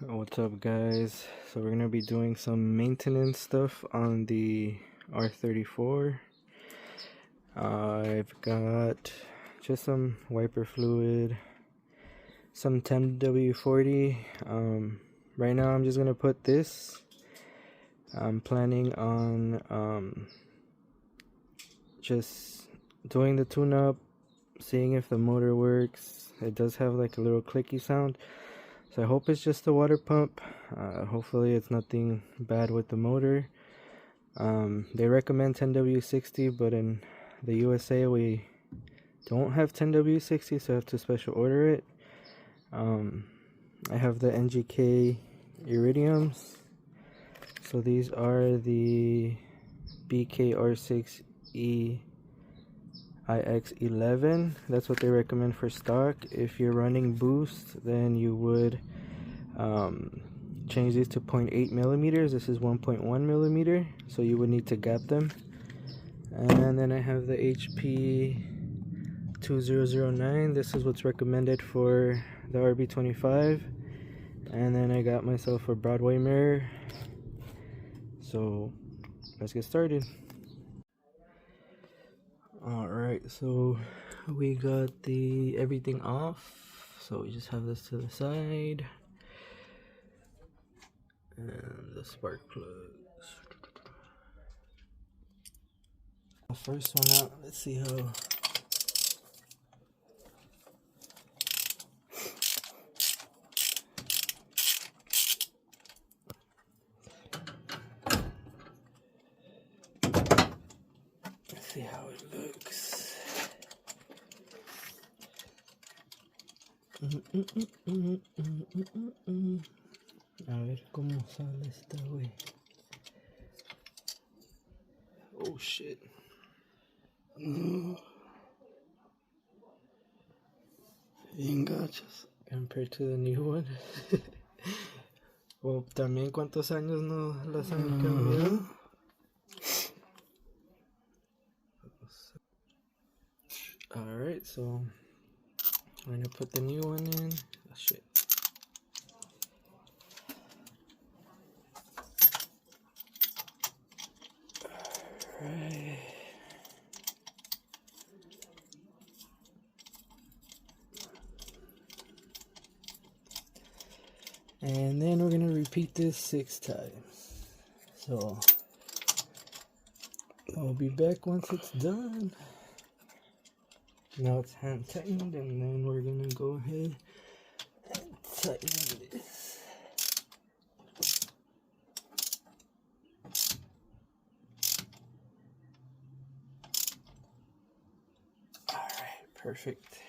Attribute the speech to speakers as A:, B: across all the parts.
A: What's up, guys? So we're gonna be doing some maintenance stuff on the R34. I've got just some wiper fluid, some 10W40. Right now I'm just gonna put this. I'm planning on just doing the tune-up, seeing if the motor works. It does have like a little clicky sound. So I hope it's just the water pump. Hopefully it's nothing bad with the motor. They recommend 10W60, but in the USA we don't have 10W60, so I have to special order it. I have the NGK iridiums. So these are the BKR6E IX11. That's what they recommend for stock. If you're running boost, then you would change these to 0.8 millimeters. This is 1.1 millimeter, so you would need to gap them. And then I have the HP 2009. This is what's recommended for the RB25. And then I got myself a Broadway mirror. So let's get started. Alright, so we got everything off, so we just have this to the side, and the spark plugs. The first one out, let's see how. Let's see how it looks. A ver cómo sale esta, güey. Oh shit. Bien gachos. Compared to the new one. Well, también cuántos años no las han cambiado. Alright, so I'm gonna put the new one in. Oh shit. Alright. And then we're gonna repeat this 6 times. So I'll be back once it's done. Now it's hand tightened, and then we're gonna go ahead and tighten this. Alright, perfect.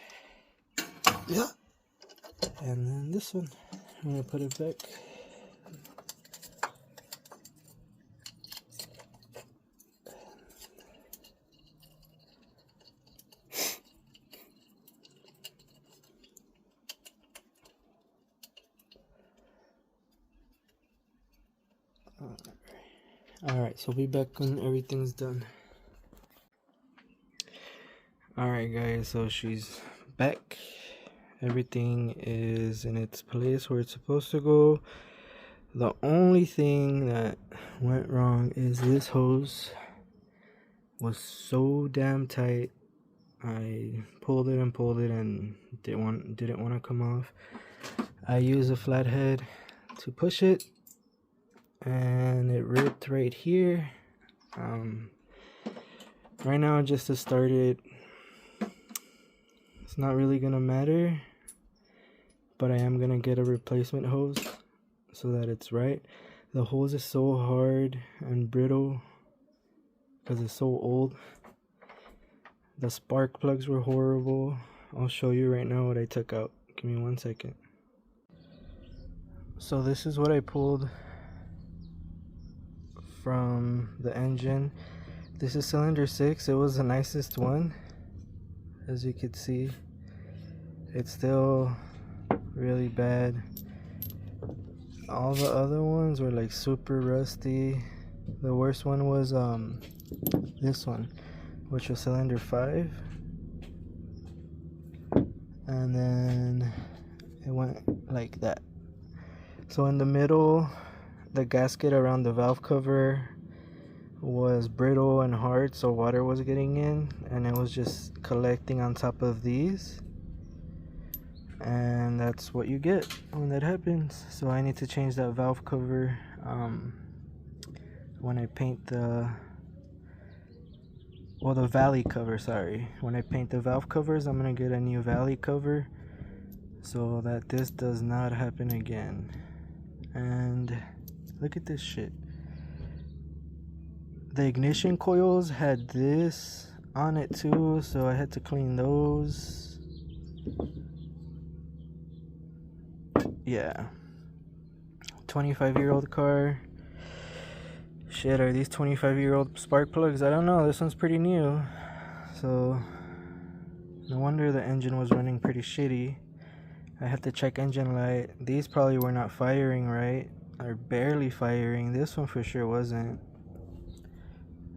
A: Yeah. And then this one, I'm gonna put it back. Alright, so we'll be back when everything's done. Alright guys, so she's back. Everything is in its place where it's supposed to go. The only thing that went wrong is this hose was so damn tight. I pulled it and didn't want to come off. I used a flathead to push it, and it ripped right here. Right now, just to start it, it's not really gonna matter, but I am gonna get a replacement hose so that it's right. The hose is so hard and brittle because it's so old. The spark plugs were horrible. I'll show you right now what I took out. Give me 1 second. So this is what I pulled from the engine. This is cylinder 6. It was the nicest one. As you can see, it's still really bad. All the other ones were like super rusty. The worst one was this one, which was cylinder 5, and then it went like that. So in the middle, the gasket around the valve cover was brittle and hard, so water was getting in and it was just collecting on top of these, and that's what you get when that happens. So I need to change that valve cover when I paint the valley cover. Sorry, when I paint the valve covers, I'm gonna get a new valley cover so that this does not happen again. And look at this shit. The ignition coils had this on it too, so I had to clean those. Yeah, 25-year-old car. Shit, are these 25-year-old spark plugs? I don't know, this one's pretty new, so no wonder the engine was running pretty shitty. I had to check engine light. These probably were not firing right, or barely firing. This one for sure wasn't.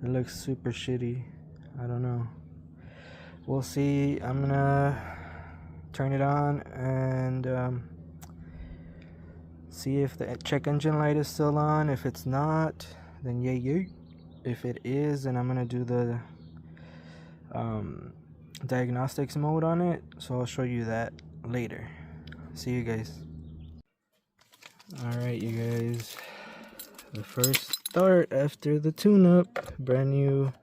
A: It looks super shitty. I don't know. We'll see. I'm gonna turn it on and see if the check engine light is still on. If it's not, then yay. If it is, then I'm gonna do the diagnostics mode on it. So I'll show you that later. See you guys. Alright, you guys. The first start after the tune-up. Brand new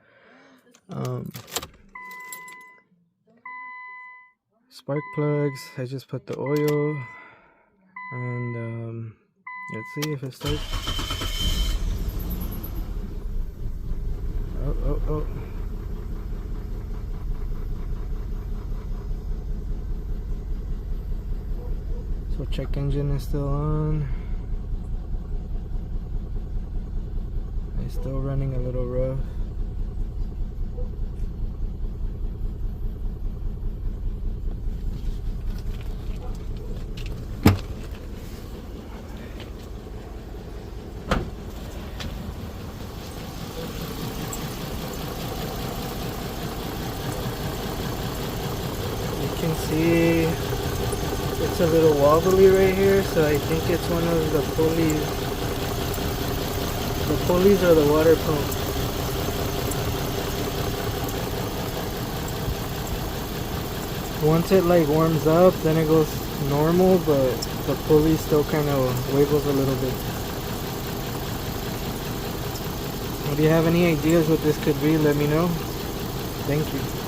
A: spark plugs. I just put the oil and let's see if it starts. Oh. So check engine is still on. It's still running a little rough. You can see it's a little wobbly right here, so I think it's one of the pulleys. The pulleys are the water pump. Once it like warms up, then it goes normal, but the pulley still kind of wiggles a little bit. If you have any ideas what this could be, let me know. Thank you.